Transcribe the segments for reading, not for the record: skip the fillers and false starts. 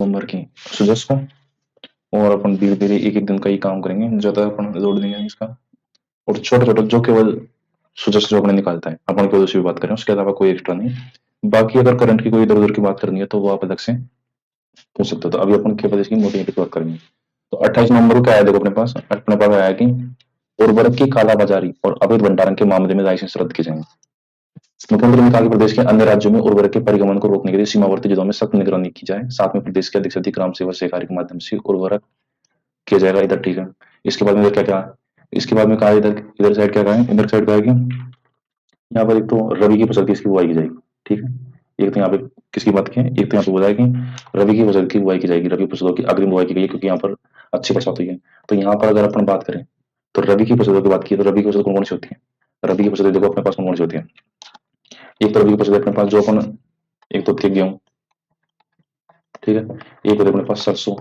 Number की सुजस को, और अपन धीरे धीरे एक एक दिन का ही काम करेंगे, ज्यादा अपन लोड नहीं है इसका। और छोटा छोटा जो केवल सुजस जो अपने निकालता है अपन केवल उसी पे बात करें, उसके अलावा कोई एक्स्ट्रा नहीं। बाकी अगर करंट की कोई इधर उधर की बात करनी है तो वो आप अलग से पूछ सकते हो। तो अभी अपन केवल इसकी मोटी मोटी बात करेंगे। तो 28 नंबर को क्या आया, देखो अपने पास आया कि उर्वरक की कालाबाजारी और अवैध भंडारण के मामले में लाइसेंस रद्द किए जाएंगे। मुख्यमंत्री ने कहा कि प्रदेश के अन्य राज्यों में उर्वरक के परिवहन को रोकने के लिए सीमावर्ती जिलों में सख्त निगरानी की जाए। साथ में प्रदेश के अधिक से अधिक ग्राम सेवा सहकारी के माध्यम से उर्वरक किया जाएगा। इधर ठीक है। इसके बाद में इधर क्या क्या, इसके बाद में कहा इधर इधर साइड क्या कहा, इधर साइड कहा कि यहाँ पर एक तो रबी की फसल किसकी बुआई की जाएगी। ठीक है, एक तो यहाँ पे किसकी बात की है, एक तो यहाँ पे बोला है कि रबी की फसल की बुआई की जाएगी, रबी फसलों की अग्रिम बुआई की गई, क्योंकि यहाँ पर अच्छी बरसात हुई है। तो यहाँ पर अगर अपन बात करें तो रबी की फसलों की बात की, तो रबी की फसल कौन कौन सी होती है, रबी की फसल देखो अपने पास कौन कौन सी होती है। एक तो रबी की फसल अपने पास जो अपन, एक तो होती है गेहूं, ठीक है, एक होती है अपने पास सरसों,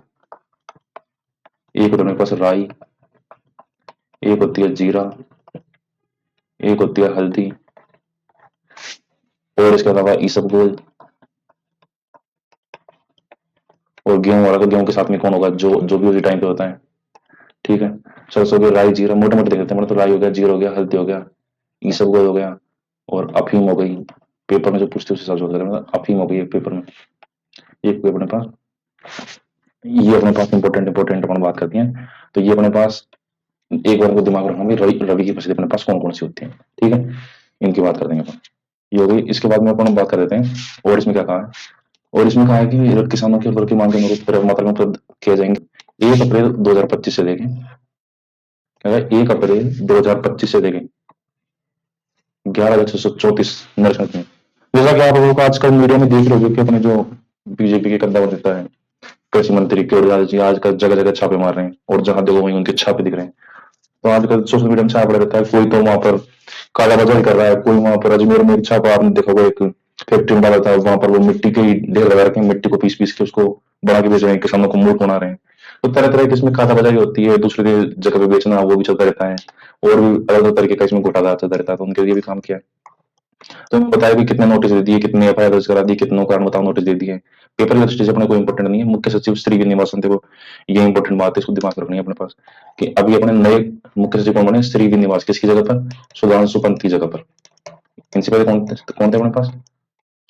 एक होती है अपने पास राई, एक होती है जीरा, एक होती है हल्दी, और इसके अलावा ईसबगोल। और गेहूं वाला, तो गेहूं के साथ में कौन होगा, जो जो भी उसी टाइम पे होता है। ठीक है, सरसों के राई जीरा मोटे मोटे देख लेते हैं, मतलब तो राई हो गया, जीरा हो गया, हल्दी हो गया, ईसबगोल हो गया, और अफीम हो गई। पेपर में जो पूछते हैं उस हिसाब से होता है, मतलब अफीम हो गई एक पेपर में, एक पेपर में पास। ये अपने पास इंपॉर्टेंट इंपॉर्टेंट अपन बात करती हैं। तो ये अपने पास एक बार को दिमाग रखना भी, रवि रवि की फसलें अपने पास कौन कौन सी होती हैं। ठीक है, इनकी बात कर देंगे अपन, ये हो गई। इसके बाद में अपन बात कर देते हैं और इसमें क्या कहा है, और इसमें कहा है कि किसानों के उर्वरक की मांग के अनुरूप मात्रा में उपलब्ध किए जाएंगे 1 अप्रैल 2025 से लेके, क्या है, 1 अप्रैल 2025 से लेके 11,634 नर्सरी में। जैसा कि आप लोगों को आजकल मीडिया में देख रहे हो कि अपने जो बीजेपी के कद्दावर नेता है कृषि मंत्री केवल जी आजकल जगह जगह छापे मार रहे हैं, और जहां देखो वहीं उनके छापे दिख रहे हैं। तो आजकल सोशल मीडिया में छापा रहता है, कोई तो वहां पर कालाबाजारी कर रहा है, कोई वहां पर अजमेर में छापा आपने देखा होगा, एक फैक्ट्री में डाला था, वहां पर वो मिट्टी के ढेर लगा रखे हैं, मिट्टी को पीस पीस के उसको बना के बेच रहे हैं, किसानों को मूर्ख बना रहे हैं। तो तरह तरह की इसमें कालाबाजारी होती है, दूसरे की जगह पे बेचना वो भी चलता रहता है, और भी अलग अलग तरीके का इसमें घोटाला चलता रहता है। तो उनके लिए भी काम किया है। तो बताया भी कितने नोटिस दे दिए, कितने एफआईआर दर्ज करा दी, कितनों कारण बताओ नोटिस दे दिए। पेपर की दृष्टि से अपने को इंपॉर्टेंट नहीं है, मुख्य सचिव श्री विनिवासन थे वो, ये इंपॉर्टेंट बात है, इसको दिमाग रखनी है अपने पास कि अभी अपने नए मुख्य सचिव कौन बने, श्री विनिवास, किसकी जगह पर, सुधांशु पंत की जगह पर। इनसे पहले कौन थे अपने पास,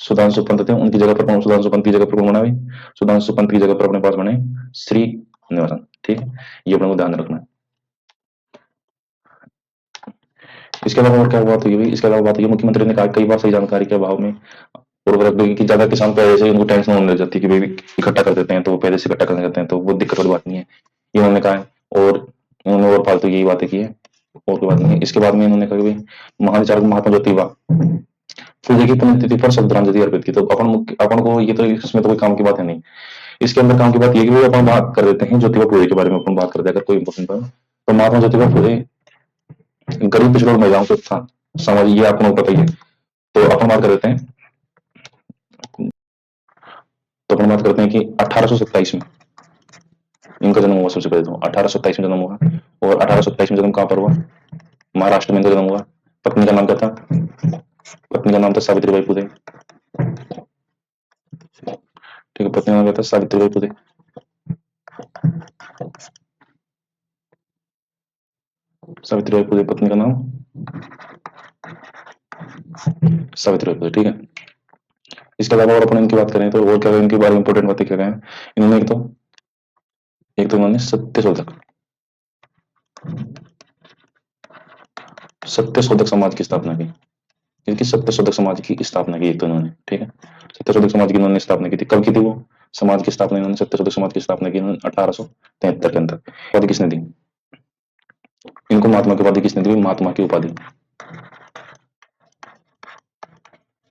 सुधांशु पंत थे, उनकी जगह पर कौन, सुधांशु पंत की जगह पर कौन बना, सुधांशु पंत की जगह पर अपने पास बने श्री निवासन। ठीक है, ये अपने को ध्यान रखना है। इसके अलावा और क्या हुआ, तो ये भी, इसके अलावा बात है मुख्यमंत्री ने कहा कई बार सही जानकारी के अभाव में उर्वरक की ज्यादा किसान पहले से उनको टेंशन होने लग जाती है कि भाई इकट्ठा कर देते हैं, तो पहले से इकट्ठा करने जाते हैं, तो वो दिक्कत वाली बात नहीं है, ये उन्होंने कहा है। और उन्होंने और फालतू यही बातें की है, और कोई बात नहीं है। इसके बाद में उन्होंने कहा कि महाविचारक महात्मा ज्योतिबा फूले की पुण्यतिथि पर श्रद्धांजलि अर्पित की। तो अपन को ये तो इसमें तो कोई काम की बात है नहीं। इसके अंदर काम की बात ये कि अपन बात कर देते हैं ज्योतिबा फूले के बारे में, अपन बात करते हैं अगर कोई इंपॉर्टेंट है तो महात्मा ज्योतिबा फूले गरीब पिछड़ों महिलाओं के उत्थान समाज, ये आपको पता ही है। तो अपन बात कर देते हैं, तो अपन बात करते हैं कि 1827 में इनका जन्म हुआ। सबसे पहले तो 1827 में जन्म हुआ, और 1827 में जन्म कहाँ पर हुआ, महाराष्ट्र में इनका जन्म हुआ। पत्नी का नाम क्या था, पत्नी का नाम था सावित्रीबाई फुले। ठीक है, पत्नी का नाम क्या था, सावित्रीबाई फुले। सावित्रीबाई फुले पत्नी का नाम सावित्रीबाई फुले। ठीक है, इसके अलावा और अपन इनकी बात करें तो और क्या इनके बारे में इंपॉर्टेंट बातें क्या है, इन्होंने एक तो इन्होंने सत्यशोधक समाज की स्थापना की। इनकी सत्यशोधक समाज की स्थापना की एक तो इन्होंने, ठीक है, सत्यशोधक समाज की इन्होंने स्थापना की थी। कब की थी वो समाज की स्थापना, इन्होंने सत्यशोधक समाज की स्थापना की इन्होंने 1873 के अंदर। उपाधि किसने दी इनको, महात्मा की उपाधि किसने दी, महात्मा की उपाधि,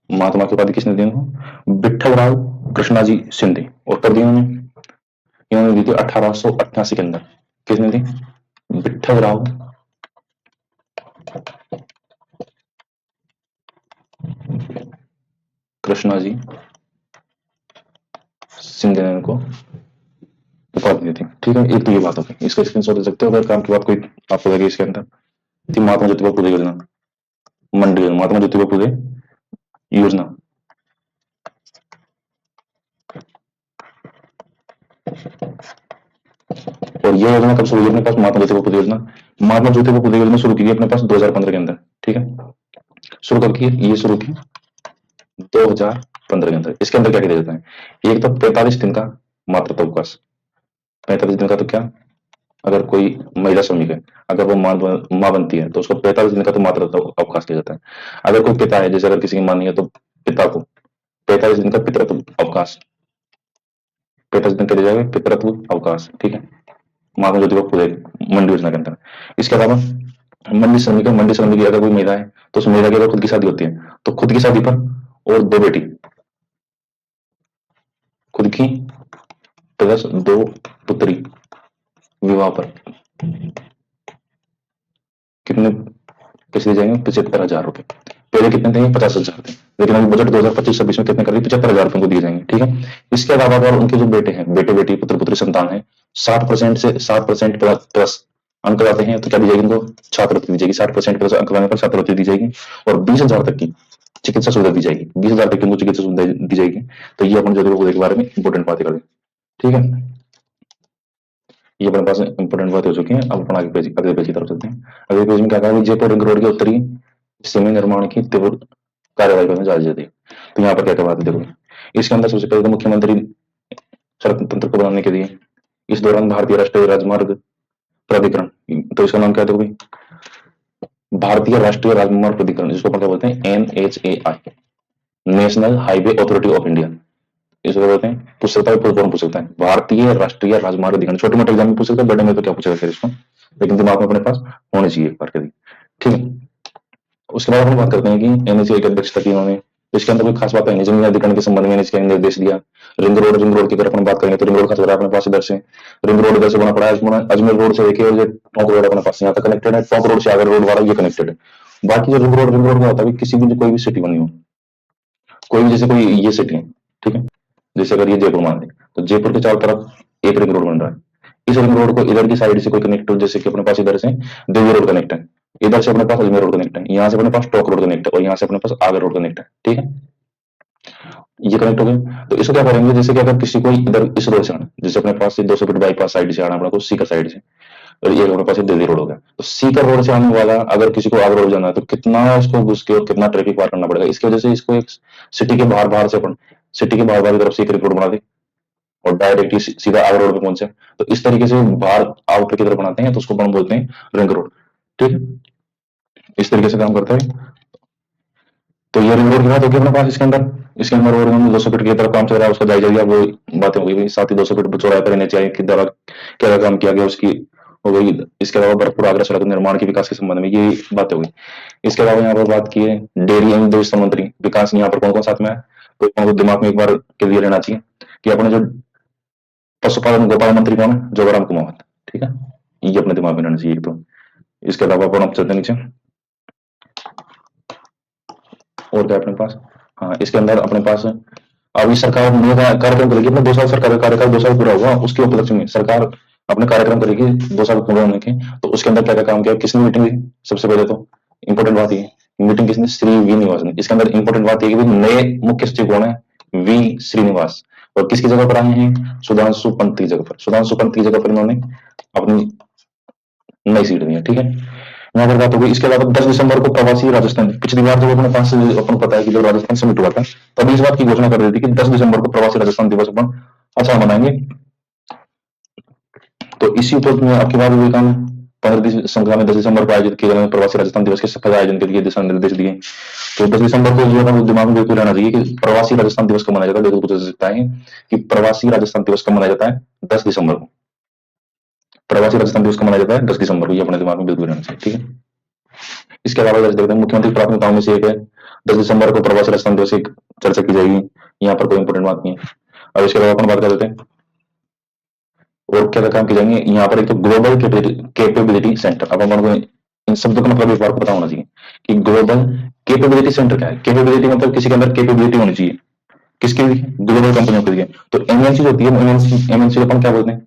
महात्मा की उपाधि किसने दी इनको, विठ्ठलराव कृष्णाजी शिंदे। और कब दी इन्होंने दी थी 1888 के अंदर। किसने दी, विठ्ठलराव कृष्णाजी शिंदे ने इनको उपाधि दी थी। ठीक है, एक तो ये बात होगी, इसका स्क्रीनशॉट ले सकते हो अगर काम की बात कोई आपको लगे। इसके अंदर थी महात्मा ज्योतिबा फुले योजना, मंडल महात्मा ज्योतिबा फुले योजना। ये योजना कब शुरू हुई अपने पास? महात्मा ज्योतिबा फुले योजना। महात्मा ज्योतिबा फुले योजना शुरू की गई अपने पास 2015 के अंदर, ठीक है। शुरू कब की? ये शुरू की 2015 के अंदर। इसके अंदर क्या किया जाता है? एक तो 45 दिन का मातृत्व अवकाश। 45 दिन का तो क्या, अगर कोई महिला श्रमिक है, अगर वो माँ बनती है तो उसको 45 दिन का तो मातृत्व अवकाश दिया जाता है। अगर कोई पिता है, जैसे अगर किसी की मां नहीं है तो पिता को 45 दिन का पितृत्व अवकाश, 45 दिन का दिया जाएगा पितृत्व अवकाश, ठीक है। महात्मा ज्योतिबा फुले मंडी योजना के अंदर। इसके अलावा मंडी श्रमिक है, मंडी श्रमिक की अगर कोई महिला है तो उस महिला की अगर खुद की शादी होती है तो खुद की शादी पर और 2 बेटी, खुद की प्लस 2 पुत्री विवाह पर कितने पैसे दिए जाएंगे? 75,000 रुपए। पहले कितने थे? 50,000 थे, लेकिन अभी बजट 2025-26 में कितने कर दिए? 75,000 रुपए को दिए जाएंगे, ठीक है। इसके अलावा अगर उनके जो बेटे हैं, बेटे बेटी पुत्र पुत्री संतान है, 60% से 60% प्लस अंक लाते हैं तो क्या दी जाएगी उनको? छात्रवृत्ति दी जाएगी। 60% प्लस अंक लाने पर छात्रवृत्ति दी जाएगी और 20,000 तक की चिकित्सा सुविधा दी जाएगी। 20,000 तक की उनको चिकित्सा सुविधा दी जाएगी। तो ये अपन ज्योतिबा के बारे में इंपॉर्टेंट बातें कर दें, ठीक है। ये अपने पास इंपोर्टेंट बात हो चुकी है। अब अपन आगे पेज, अगले पेज की तरफ चलते हैं। अगले पेज में क्या कहा? जयपुर रिंग रोड के उत्तरी हिस्से में निर्माण की तीव्र कार्यवाही करने जा रही थी। तो यहाँ पर क्या क्या बात है देखो। इसके अंदर सबसे पहले तो मुख्यमंत्री सड़क तंत्र को बनाने के लिए इस दौरान भारतीय राष्ट्रीय राजमार्ग प्राधिकरण, तो इसका नाम क्या है देखो भाई, भारतीय राष्ट्रीय राजमार्ग प्राधिकरण, जिसको अपन क्या बोलते हैं? NHAI, national highway authority of India. इसको बोलते हैं। पूछ सकता है, पूछ सकता है, भारतीय राष्ट्रीय राजमार्ग अधिकरण। छोटे मोटे एग्जाम में पूछ सकता है, बड़े में तो क्या पूछेगा फिर इसको, लेकिन दिमाग में अपने पास होने चाहिए एक बार कभी, ठीक है। उसके बाद हम बात करते हैं कि NHAI की अध्यक्षता की इन्होंने। इसके अंदर कोई खास बात है नहीं। जमीन अधिकरण के संबंध में NHAI ने निर्देश दिया। रिंग रोड की अगर अपन बात करेंगे तो रिंग रोड खास अपने पास इधर से रिंग रोड इधर से बना पड़ा है। अजमेर रोड से देखिए, और टोंक रोड अपने पास यहाँ तक कनेक्टेड है। टोंक रोड से आगर रोड वाला ये कनेक्टेड है। बाकी जो रिंग रोड क्या होता है, किसी भी कोई भी सिटी बनी हो, कोई भी, जैसे कोई ये सिटी है, ठीक है, जैसे अगर ये जयपुर मान लें तो जयपुर के चारों तरफ एक रिंग रोड बन रहा है। इस रिंग रोड को इधर की साइड से कोई कनेक्ट हो, जैसे कि अपने पास इधर से देवी रोड कनेक्ट है, इधर से अपने पास अजमेर रोड कनेक्ट है, यहाँ से अपने पास टोंक रोड कनेक्ट है और यहाँ से अपने पास आगर रोड कनेक्ट है, ठीक है। ये कनेक्ट हो गए। तो इसको क्या करेंगे, जैसे कि अगर किसी को इधर इस रोड से आना, जैसे अपने पास 200 फीट बाईपास साइड से आना अपने को, सीकर साइड से, और ये अपने पास दिल्ली रोड हो गया। तो सीकर रोड से आने वाला अगर किसी को आगरा रोड जाना है तो कितना उसको घुस के और कितना ट्रैफिक पार करना पड़ेगा। इसकी वजह से इसको एक सिटी के बाहर से सिटी के बाहर की तरफ से एक रोड बना दे और डायरेक्ट ही सीधा आगरा रोड पे पहुंचे। तो इस तरीके से बाहर आउटर की तरफ बनाते हैं, तो उसको अपन बोलते हैं रिंग रोड, ठीक है। इस तरीके से काम करता है। तो ये रिंग रोड की बात होगी अपने पास। इसके अंदर और हम 200 फीट की तरफ काम चल रहा है, उसका जायजा लिया, वो बातें हो गई। साथ ही 200 फीट चौड़ाई पर NHAI के द्वारा क्या काम किया गया उसकी हो गई। इसके अलावा भरतपुर आगरा सड़क निर्माण के विकास के संबंध में ये बात हो गई। इसके अलावा यहाँ पर बात की है डेयरी एवं दूध संबंधी विकास। यहाँ पर कौन कौन साथ में है, तो दिमाग में एक बार क्लियर रहना चाहिए कि अपने जो पशुपालन गोपालन मंत्री कौन है? जोगाराम कुमावत, ठीक है। ये अपने दिमाग में रहना चाहिए। तो इसके अलावा अपन चलते नीचे, और क्या अपने पास, हाँ, इसके अंदर अपने पास अभी सरकार नया कार्यक्रम करेगी। अपने 2 साल सरकार कार्यकाल 2 साल पूरा हुआ, उसके उपलक्ष्य में सरकार अपने कार्यक्रम करेगी 2 साल पूरा होने के। तो उसके अंदर क्या क्या काम किया, किसने मीटिंग ली? सबसे पहले तो इंपॉर्टेंट बात ये, मीटिंग किसने? श्री वी निवास ने। इसके अंदर इंपॉर्टेंट बात ये कि नए मुख्य सचिव कौन है? वी श्रीनिवास। और किसकी जगह पर आए हैं? सुधांशु पंत की जगह पर। सुधांशु पंत की जगह पर इन्होंने अपनी नई सीट दी है, ठीक है। यहाँ पर बात हो गई। इसके अलावा 10 दिसंबर को प्रवासी राजस्थान, पिछली बार जब अपने पास अपन पता है कि जब राजस्थान समिट हुआ था तब इस बात की घोषणा कर दी थी कि 10 दिसंबर को प्रवासी राजस्थान दिवस अपन अच्छा मनाएंगे। तो इसी उपलक्ष्य में आपके बाद हुए काम 15 श्रृंखला में 10 दिसंबर को आयोजित किए जाने प्रवासी राजस्थान दिवस के सफल आयोजन के लिए दिशा निर्देश दिए। तो 10 दिसंबर को जो है दिमाग में बिल्कुल रहना चाहिए कि प्रवासी राजस्थान दिवस कब मनाया जाता है। बिल्कुल पूछ सकता है कि प्रवासी राजस्थान दिवस कब मनाया जाता है? 10 दिसंबर को। प्रवासी राजस्थान दिवस कब मनाया जाता है? 10 दिसंबर को। ये अपने दिमाग में बिल्कुल रहना चाहिए, ठीक है। इसके अलावा देखते हैं मुख्यमंत्री प्राथमिकताओं में से एक है 10 दिसंबर को प्रवासी राजस्थान दिवस की चर्चा की जाएगी। यहाँ पर कोई इंपोर्टेंट बात नहीं है। अब इसके अलावा अपन बात कर लेते हैं और क्या काम किए जाएंगे। यहाँ पर एक तो ग्लोबल कैपेबिलिटी सेंटर। अब अपन को इन शब्दों का मतलब एक बार पता होना चाहिए कि ग्लोबल कैपेबिलिटी सेंटर क्या है। कैपेबिलिटी मतलब किसी के अंदर कैपेबिलिटी होनी चाहिए, किसके लिए? ग्लोबल कंपनियों के लिए। तो एमएनसी होती है, एमएनसी अपन क्या बोलते हैं?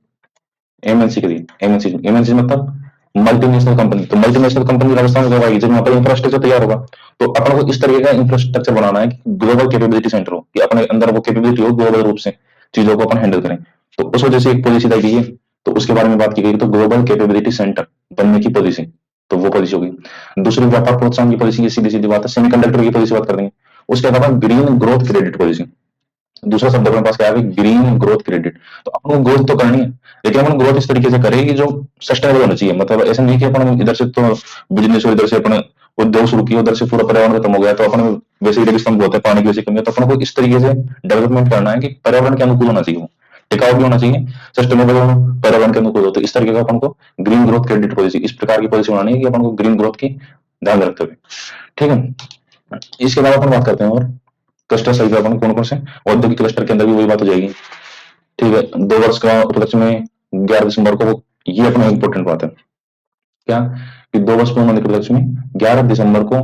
एमएनसी के लिए। एमएनसी मतलब मल्टीनेशनल कंपनी। तो मल्टीनेशनल कंपनी राजस्थान में आएगी जब वहां पर इंफ्रास्ट्रक्चर तैयार होगा। तो अपन को इस तरीके का इंफ्रास्ट्रक्चर बनाना है कि ग्लोबल कैपेबिलिटी सेंटर हो, कि अपने अंदर वो कैपेबिलिटी हो ग्लोबल रूप से चीजों को अपन हैंडल करें। तो उस वजह से एक पॉलिसी लाई गई है तो उसके बारे में बात की गई, तो ग्लोबल कैपेबिलिटी सेंटर बनने की पॉलिसी, तो वो पॉलिसी होगी। दूसरी व्यापार प्रोत्साहन की पॉलिसी, सीधी सीधी बात है, सेमीकंडक्टर की पॉलिसी बात कर देंगे। उसके अलावा ग्रीन ग्रोथ क्रेडिट पॉलिसी, दूसरा शब्द अपने पास क्या है, ग्रीन ग्रोथ क्रेडिट। तो अपन को ग्रोथ तो करनी है, लेकिन अपन ग्रोथ इस तरीके से करेगी जो सस्टेनेबल होना चाहिए। मतलब ऐसा नहीं कि अपन इधर से तो बिजनेस हो, इधर से अपन उद्योग शुरू किया, उधर से पूरा पर्यावरण खत्म हो गया, तो अपन वैसे ही रेगिस्तान बहुत है, पानी की वैसे कमी है, तो अपन को इस तरीके से डेवलपमेंट करना है कि पर्यावरण के अनुकूल होना चाहिए, टिकाऊ भी होना चाहिए, सस्टेनेबल हो, पर्यावरण के अनुकूल हो। तो इस तरीके का अपन को ग्रीन ग्रोथ क्रेडिट पॉलिसी, इस प्रकार की पॉलिसी बनानी है कि अपन को ग्रीन ग्रोथ की ध्यान रखते हुए, ठीक है। इसके अलावा अपन बात करते हैं और क्लस्टर सही अपन कौन कौन से औद्योगिक क्लस्टर के अंदर भी वही बात हो जाएगी, ठीक है। 2 वर्ष का उपलक्ष्य में 11 दिसंबर को, ये अपना इंपॉर्टेंट बात है क्या, कि 2 वर्ष पूर्ण होने के उपलक्ष्य में 11 दिसंबर को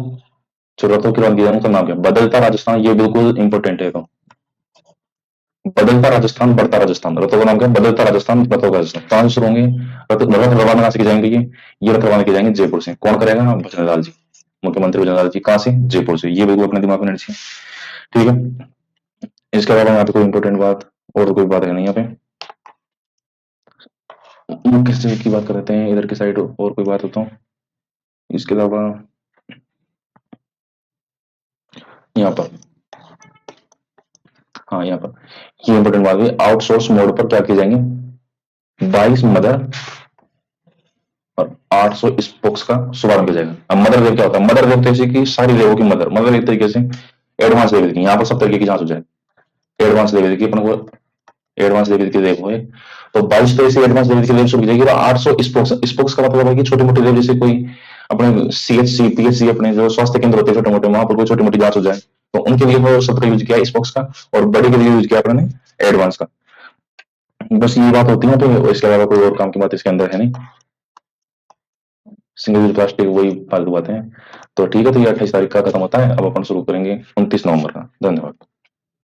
जो रथों की रवानगी का नाम क्या, बदलता राजस्थान, ये बिल्कुल इंपॉर्टेंट है। तो बदलता राजस्थान बढ़ता राजस्थान, रथों का नाम क्या, बदलता राजस्थान रथों का राजस्थान। कहां से शुरू होंगे रथ रवाना, कहां से किए जाएंगे, ये रथ रवाना किए जाएंगे जयपुर से। कौन करेगा, भजन लाल जी, मुख्यमंत्री भजन लाल जी। कहां से, जयपुर से। ये बिल्कुल अपने दिमाग में रहनी चाहिए, ठीक है। इसके अलावा यहाँ पे कोई इंपॉर्टेंट बात और कोई बात है नहीं यहाँ पे, मुख्य सचिव की बात करते हैं इधर की साइड, और कोई बात होता हूँ इसके अलावा यहाँ पर, हाँ यहाँ पर ये इंपॉर्टेंट बात है, आउटसोर्स मोड पर क्या किए जाएंगे, 22 मदर और 800 स्पोक्स का शुभारंभ किया जाएगा। अब मदर वेव क्या होता है, मदर वेव तो ऐसे कि सारी वेवों की मदर, मतलब एक तरीके से एडवांस लेवल की, यहाँ पर सब तरीके की जांच हो जाए, एडवांस लेवल की अपन को, एडवांस लेवल की वेव है। तो 22 तो ऐसी एडवांस लेवल की वेव शुरू की जाएगी, और 800 स्पोक्स, स्पोक्स का मतलब है कि छोटी मोटी वेव, जैसे कोई अपने सीएचसी पीएचसी अपने जो स्वास्थ्य केंद्र होते हैं छोटे मोटे, वहां पर कोई छोटी मोटी जांच हो जाए, तो उनके लिए वो शब्द का यूज किया स्पोक्स का, और बड़े के लिए यूज किया अपने एडवांस का। बस ये बात होती है, तो इसके अलावा कोई और काम की बात इसके अंदर है नहीं, सिंगल यूज प्लास्टिक वही फालतू बातें हैं। तो ठीक है, तो ये 28 तारीख का खत्म होता है, अब अपन शुरू करेंगे 29 नवंबर का। धन्यवाद।